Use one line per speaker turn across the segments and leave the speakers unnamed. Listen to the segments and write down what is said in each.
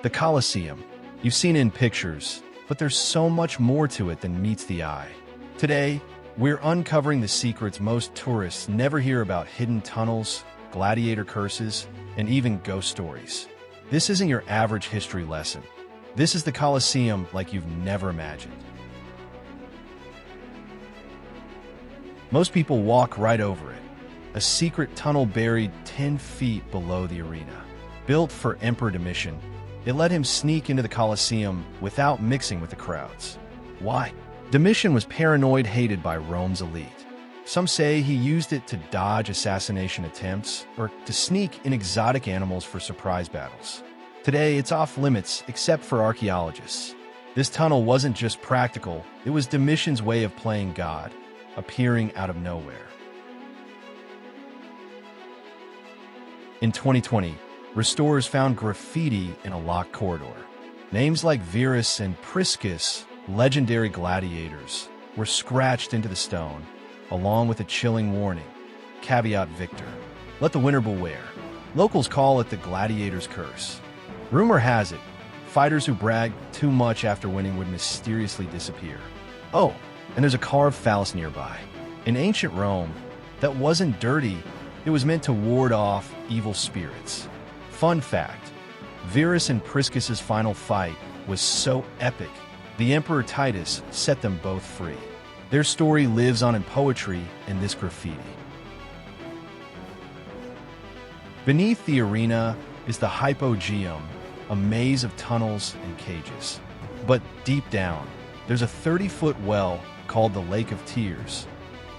The Colosseum. You've seen it in pictures, but there's so much more to it than meets the eye. Today, we're uncovering the secrets most tourists never hear about: hidden tunnels, gladiator curses, and even ghost stories. This isn't your average history lesson. This is the Colosseum like you've never imagined. Most people walk right over it. A secret tunnel buried 10 feet below the arena. Built for Emperor Domitian, it let him sneak into the Colosseum without mixing with the crowds. Why? Domitian was paranoid, hated by Rome's elite. Some say he used it to dodge assassination attempts or to sneak in exotic animals for surprise battles. Today, it's off limits except for archaeologists. This tunnel wasn't just practical, it was Domitian's way of playing God, appearing out of nowhere. In 2020, restorers found graffiti in a locked corridor. Names like Verus and Priscus, legendary gladiators, were scratched into the stone, along with a chilling warning: Caveat Victor. Let the winner beware. Locals call it the gladiator's curse. Rumor has it, fighters who bragged too much after winning would mysteriously disappear. Oh, and there's a carved phallus nearby. In ancient Rome, that wasn't dirty, it was meant to ward off evil spirits. Fun fact, Verus and Priscus's final fight was so epic, the Emperor Titus set them both free. Their story lives on in poetry and this graffiti. Beneath the arena is the hypogeum, a maze of tunnels and cages. But deep down, there's a 30-foot well called the Lake of Tears.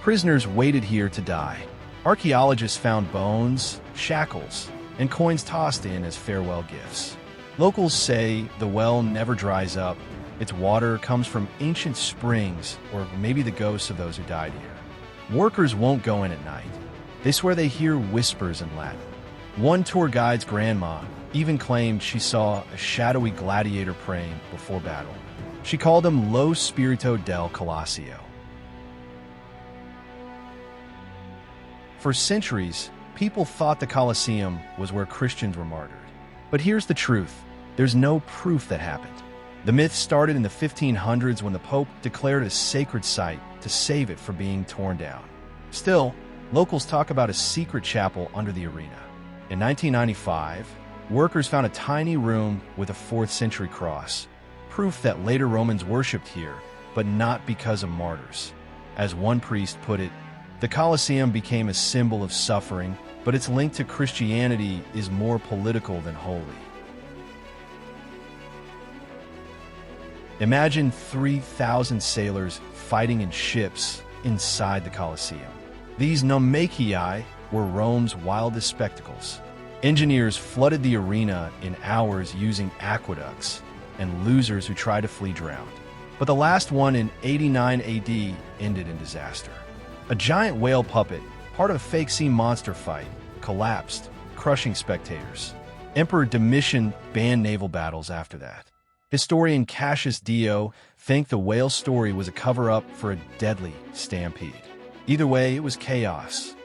Prisoners waited here to die. Archaeologists found bones, shackles, and coins tossed in as farewell gifts. Locals say the well never dries up. Its water comes from ancient springs, or maybe the ghosts of those who died here. Workers won't go in at night. They swear they hear whispers in Latin. One tour guide's grandma even claimed she saw a shadowy gladiator praying before battle. She called him Lo Spirito del Colosseo. For centuries, people thought the Colosseum was where Christians were martyred. But here's the truth. There's no proof that happened. The myth started in the 1500s when the Pope declared a sacred site to save it from being torn down. Still, locals talk about a secret chapel under the arena. In 1995, workers found a tiny room with a 4th century cross, proof that later Romans worshipped here, but not because of martyrs. As one priest put it, the Colosseum became a symbol of suffering, but its link to Christianity is more political than holy. Imagine 3,000 sailors fighting in ships inside the Colosseum. These naumachiae were Rome's wildest spectacles. Engineers flooded the arena in hours using aqueducts, and losers who tried to flee drowned. But the last one in 89 AD ended in disaster. A giant whale puppet, part of a fake sea monster fight, collapsed, crushing spectators. Emperor Domitian banned naval battles after that. Historian Cassius Dio thinks the whale story was a cover-up for a deadly stampede. Either way, it was chaos.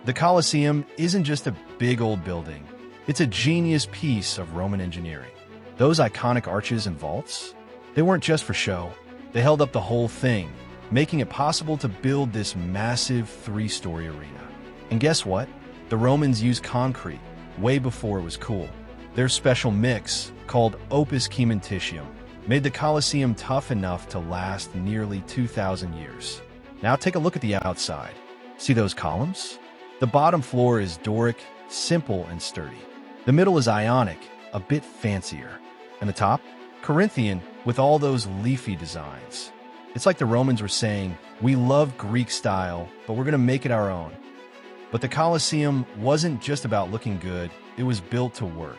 The Colosseum isn't just a big old building. It's a genius piece of Roman engineering. Those iconic arches and vaults, they weren't just for show. They held up the whole thing, making it possible to build this massive 3-story arena. And guess what? The Romans used concrete way before it was cool. Their special mix, called opus cementitium, made the Colosseum tough enough to last nearly 2,000 years. Now take a look at the outside. See those columns? The bottom floor is Doric, simple and sturdy. The middle is Ionic, a bit fancier. And the top? Corinthian, with all those leafy designs. It's like the Romans were saying, we love Greek style, but we're going to make it our own. But the Colosseum wasn't just about looking good, it was built to work.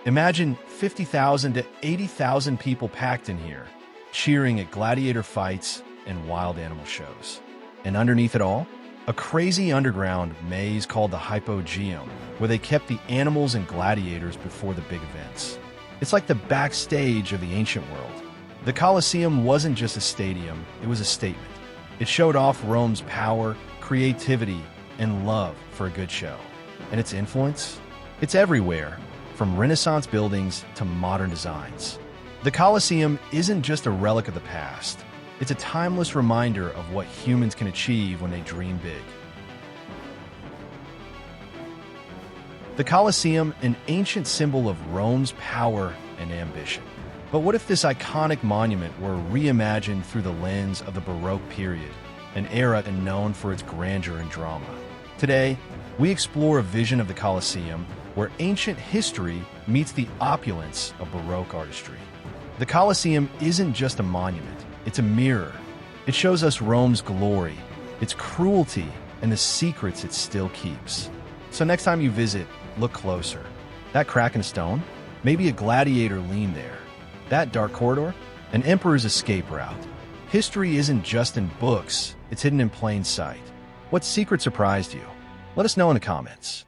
Imagine 50,000 to 80,000 people packed in here, cheering at gladiator fights and wild animal shows. And underneath it all, a crazy underground maze called the hypogeum, where they kept the animals and gladiators before the big events. It's like the backstage of the ancient world. The Colosseum wasn't just a stadium, it was a statement. It showed off Rome's power, creativity, and love for a good show. And its influence? It's everywhere, from Renaissance buildings to modern designs. The Colosseum isn't just a relic of the past. It's a timeless reminder of what humans can achieve when they dream big. The Colosseum, an ancient symbol of Rome's power and ambition. But what if this iconic monument were reimagined through the lens of the Baroque period, an era known for its grandeur and drama? Today, we explore a vision of the Colosseum where ancient history meets the opulence of Baroque artistry. The Colosseum isn't just a monument, it's a mirror. It shows us Rome's glory, its cruelty, and the secrets it still keeps. So next time you visit, look closer. That crack in stone? Maybe a gladiator leaned there. That dark corridor? An emperor's escape route. History isn't just in books, it's hidden in plain sight. What secret surprised you? Let us know in the comments.